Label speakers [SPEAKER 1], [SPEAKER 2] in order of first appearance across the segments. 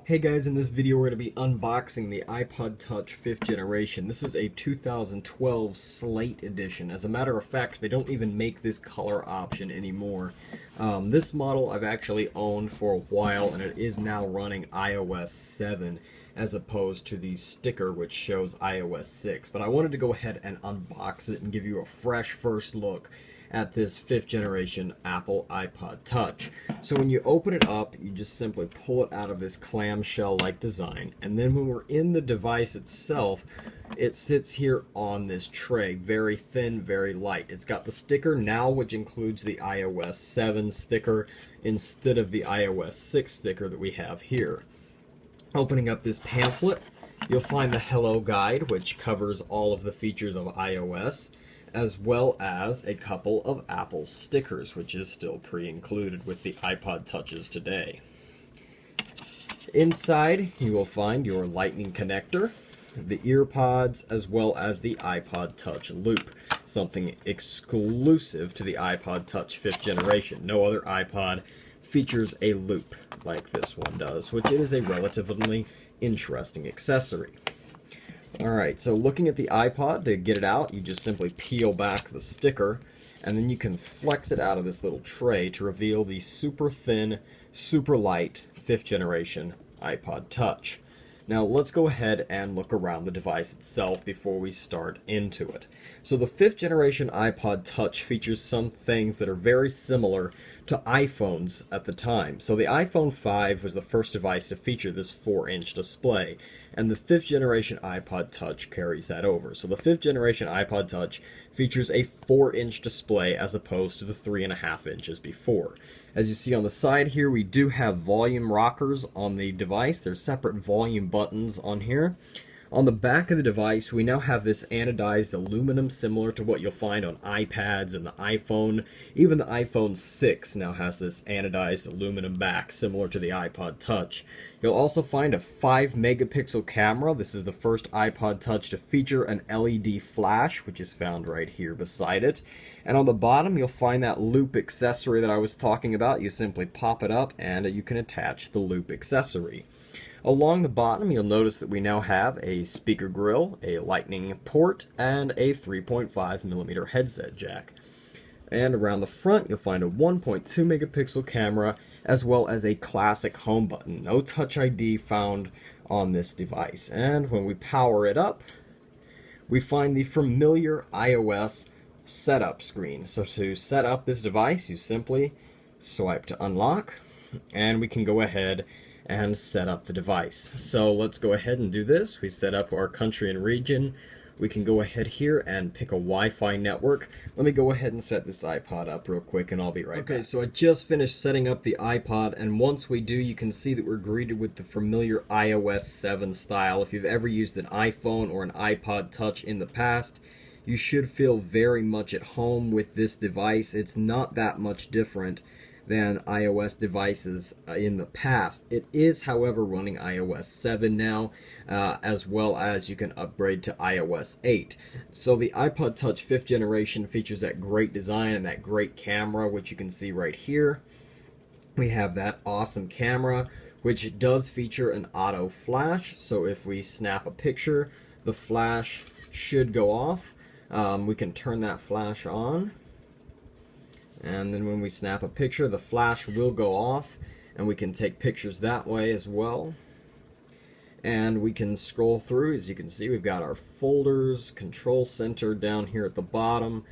[SPEAKER 1] Hey guys, in this video we're going to be unboxing the iPod Touch 5th generation. This is a 2012 Slate edition. As a matter of fact, they don't even make this color option anymore. This model I've actually owned for a while, and it is now running iOS 7 as opposed to the sticker which shows iOS 6. But I wanted to go ahead and unbox it and give you a fresh first look at this 5th generation Apple iPod Touch. So when you open it up, you just simply pull it out of this clamshell-like design, and then when we're in the device itself, it sits here on this tray, very thin, very light. It's got the sticker now, which includes the iOS 7 sticker instead of the iOS 6 sticker that we have here. Opening up this pamphlet, you'll find the Hello Guide, which covers all of the features of iOS, as well as a couple of Apple stickers, which is still pre-included with the iPod Touches today. Inside, you will find your Lightning connector, the earpods, as well as the iPod Touch loop, something exclusive to the iPod Touch 5th generation. No other iPod features a loop like this one does, which is a relatively interesting accessory. Alright, so looking at the iPod, to get it out, you just simply peel back the sticker, and then you can flex it out of this little tray to reveal the super thin, super light 5th generation iPod Touch. Now let's go ahead and look around the device itself before we start into it. So the 5th generation iPod Touch features some things that are very similar to iPhones at the time. So the iPhone 5 was the first device to feature this 4-inch display, and the 5th generation iPod Touch carries that over. So the 5th generation iPod Touch features a 4-inch display as opposed to the 3.5 inches before. As you see on the side here, we do have volume rockers on the device. There's separate volume buttons on here. On the back of the device, we now have this anodized aluminum similar to what you'll find on iPads and the iPhone. Even the iPhone 6 now has this anodized aluminum back similar to the iPod Touch. You'll also find a 5 megapixel camera. This is the first iPod Touch to feature an LED flash, which is found right here beside it. And on the bottom, you'll find that loop accessory that I was talking about. You simply pop it up and you can attach the loop accessory. Along the bottom, you'll notice that we now have a speaker grill, a lightning port, and a 3.5mm headset jack. And around the front, you'll find a 1.2 megapixel camera, as well as a classic home button. No Touch ID found on this device. And when we power it up, we find the familiar iOS setup screen. So to set up this device, you simply swipe to unlock, and we can go ahead and set up the device. So let's go ahead and do this. We set up our country and region. We can go ahead here and pick a Wi-Fi network. Let me go ahead and set this iPod up real quick and I'll be right back. Okay, so I just finished setting up the iPod, and once we do, you can see that we're greeted with the familiar iOS 7 style. If you've ever used an iPhone or an iPod Touch in the past, you should feel very much at home with this device. It's not that much different than iOS devices in the past. It is, however, running iOS 7 now, as well as you can upgrade to iOS 8. So the iPod Touch 5th generation features that great design and that great camera, which you can see right here. We have that awesome camera, which does feature an auto flash, so if we snap a picture, the flash should go off. We can turn that flash on, and then when we snap a picture, the flash will go off, and we can take pictures that way as well. And we can scroll through. As you can see, we've got our folders, control center down here at the bottom.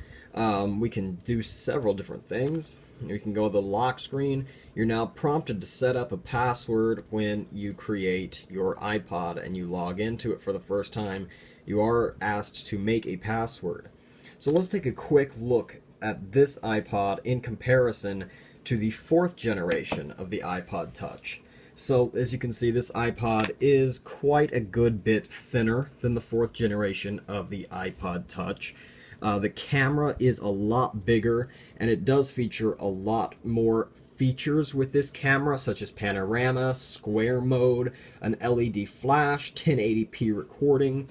[SPEAKER 1] We can do several different things. We can go to the lock screen. You're now prompted to set up a password when you create your iPod and you log into it for the first time. You are asked to make a password. So let's take a quick look at this iPod in comparison to the 4th generation of the iPod Touch. So as you can see, this iPod is quite a good bit thinner than the 4th generation of the iPod Touch. The camera is a lot bigger, and it does feature a lot more features with this camera, such as panorama, square mode, an LED flash, 1080p recording.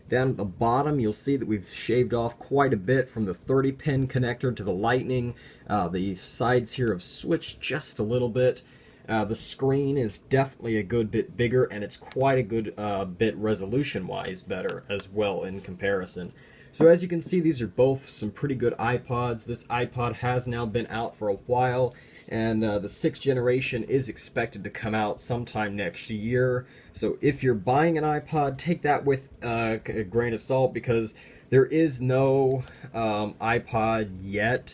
[SPEAKER 1] Down at the bottom, you'll see that we've shaved off quite a bit from the 30-pin connector to the Lightning. The sides here have switched just a little bit. The screen is definitely a good bit bigger, and it's quite a good bit resolution-wise better as well in comparison. So as you can see, these are both some pretty good iPods. This iPod has now been out for a while, and the 6th generation is expected to come out sometime next year. So if you're buying an iPod, take that with a grain of salt, because there is no iPod yet.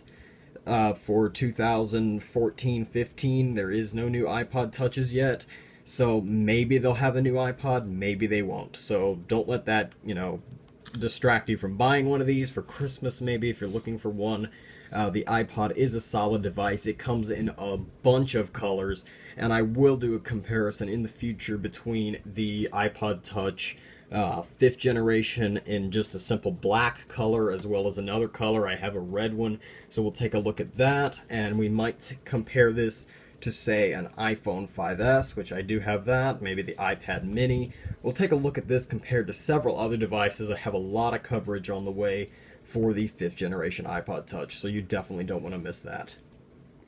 [SPEAKER 1] For 2014-15, there is no new iPod Touches yet. So maybe they'll have a new iPod, maybe they won't. So don't let that, distract you from buying one of these for Christmas, maybe, if you're looking for one. The iPod is a solid device. It comes in a bunch of colors, and I will do a comparison in the future between the iPod Touch 5th generation in just a simple black color, as well as another color. I have a red one, so we'll take a look at that, and we might compare this to, say, an iPhone 5S, which I do have that, maybe the iPad mini. We'll take a look at this compared to several other devices. I have a lot of coverage on the way for the 5th generation iPod Touch, so you definitely don't want to miss that.